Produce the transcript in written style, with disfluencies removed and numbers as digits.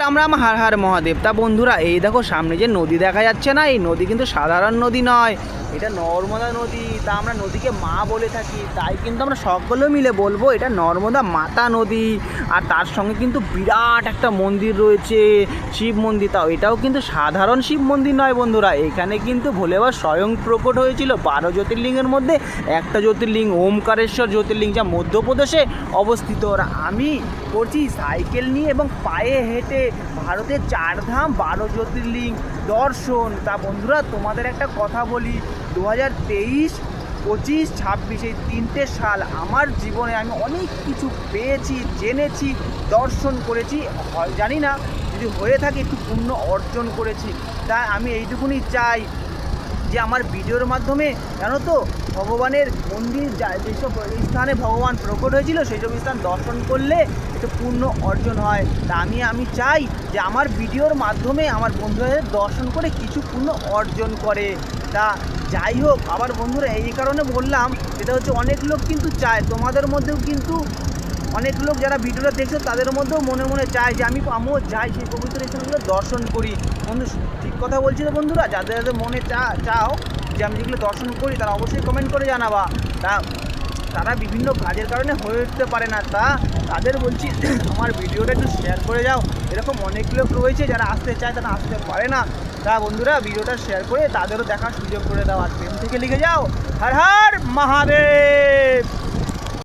রাম রাম হার হার মহাদেব। তা বন্ধুরা, এই দেখো সামনে যে নদী দেখা যাচ্ছে না, এই নদী কিন্তু সাধারণ নদী নয়, এটা নর্মদা নদী। তা আমরা নদীকে মা বলে থাকি, তাই কিন্তু আমরা সকলে মিলে বলবো এটা নর্মদা মাতা নদী। আর তার সঙ্গে কিন্তু বিরাট একটা মন্দির রয়েছে, শিব মন্দির। তাও এটাও কিন্তু সাধারণ শিব মন্দির নয় বন্ধুরা, এখানে কিন্তু ভোলে বাবা স্বয়ং প্রকট হয়েছিল 12 জ্যোতির্লিঙ্গের মধ্যে একটা জ্যোতির্লিঙ্গ ওমকারেশ্বর জ্যোতির্লিঙ্গ, যা মধ্যপ্রদেশে অবস্থিত। আর আমি করছি সাইকেল নিয়ে এবং পায়ে হেঁটে ভারতের 4 ধাম 12 জ্যোতির্লিঙ্গ দর্শন। তা বন্ধুরা, তোমাদের একটা কথা বলি, 2023, 25, 26 এই 3টে সাল আমার জীবনে আমি অনেক কিছু পেয়েছি, জেনেছি, দর্শন করেছি। জানি না যদি হয়ে থাকে একটু পুণ্য অর্জন করেছি। তাই আমি এইটুকুনি চাই যে আমার ভিডিওর মাধ্যমে জানো তো ভগবানের মন্দির যেসব স্থানে ভগবান প্রকট হয়েছিল সেই সব স্থান দর্শন করলে একটু পুণ্য অর্জন হয়। তা আমি চাই যে আমার ভিডিওর মাধ্যমে আমার বন্ধুদের দর্শন করে কিছু পুণ্য অর্জন করে। তা যাই হোক, আবার বন্ধুরা এই কারণে বললাম, সেটা হচ্ছে অনেক লোক কিন্তু চায়, তোমাদের মধ্যেও কিন্তু অনেক লোক যারা ভিডিওটা দেখছো তাদের মধ্যেও মনে মনে চায় যে আমিও যাই সেই পবিত্র স্থানগুলো দর্শন করি। বন্ধু ঠিক কথা বলছি তো বন্ধুরা, যাদের যাদের মনে চাও যে আমি যেগুলো দর্শন করি তারা অবশ্যই কমেন্ট করে জানাবা। তারা বিভিন্ন কাজের কারণে হয়ে উঠতে পারে না, তাদের বলছি আমার ভিডিওটা একটু শেয়ার করে যাও। এরকম অনেক লোক রয়েছে যারা আসতে চায় তারা আসতে পারে না। বন্ধুরা ভিডিওটা শেয়ার করে তাদেরও দেখার সুযোগ করে দাও। আর প্রেম থেকে লিখে যাও হর হর মহাদেব।